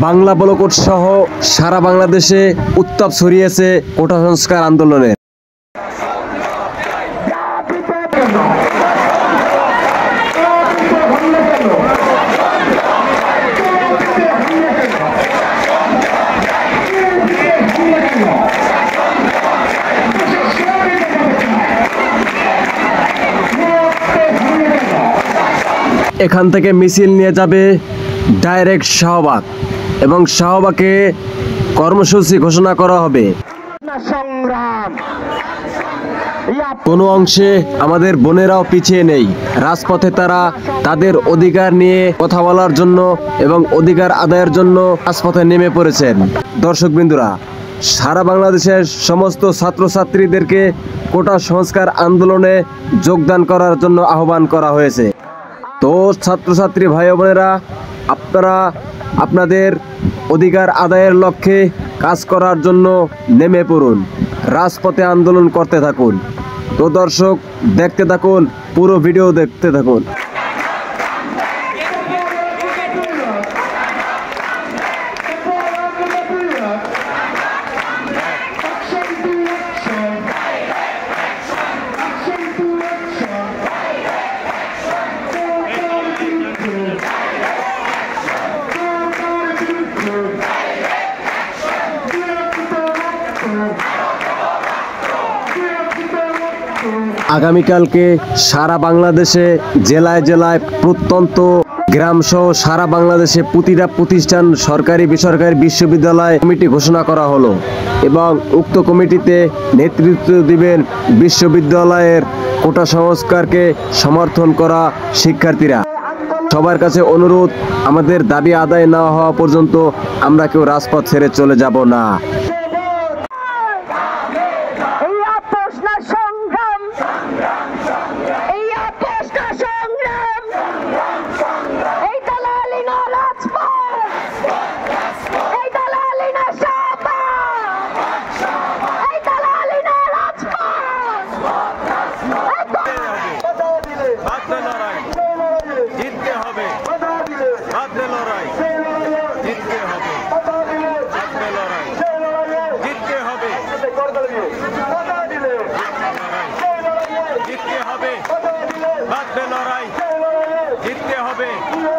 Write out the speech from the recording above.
বাংলা বলকট সহ সারা বাংলাদেশে উত্তাপ ছড়িয়েছে কোটা সংস্কার আন্দোলনে। এখান থেকে মিছিল নিয়ে যাবে ডাইরেক্ট শাহবাগ এবং শাহবাগে কর্মসূচি ঘোষণা করা হবে। কোনো অংশে আমাদের বোনেরাও পিছিয়ে নেই। রাজপথে তারা তাদের অধিকার নিয়ে কথা বলার জন্য এবং অধিকার আদায়ের জন্য রাজপথে নেমে পড়েছেন। দর্শকবৃন্দরা, সারা বাংলাদেশের সমস্ত ছাত্রছাত্রীদেরকে কোটা সংস্কার আন্দোলনে যোগদান করার জন্য আহ্বান করা হয়েছে। তো ছাত্রছাত্রী ভাই বোনেরা, আপনারা আপনাদের অধিকার আদায়ের লক্ষ্যে কাজ করার জন্য নেমে পড়ুন, রাজপথে আন্দোলন করতে থাকুন। তো দর্শক, দেখতে থাকুন, পুরো ভিডিও দেখতে থাকুন। আগামীকালকে সারা বাংলাদেশে জেলায় জেলায় প্রত্যন্ত গ্রাম সহ সারা বাংলাদেশে প্রতিটা প্রতিষ্ঠান, সরকারি বেসরকারি বিশ্ববিদ্যালয় কমিটি ঘোষণা করা হলো এবং উক্ত কমিটিতে নেতৃত্ব দিবেন বিশ্ববিদ্যালয়ের কোটা সংস্কারকে সমর্থন করা শিক্ষার্থীরা। সবার কাছে অনুরোধ, আমাদের দাবি আদায় না হওয়া পর্যন্ত আমরা কেউ রাজপথ ছেড়ে চলে যাব না। জিততে হবে।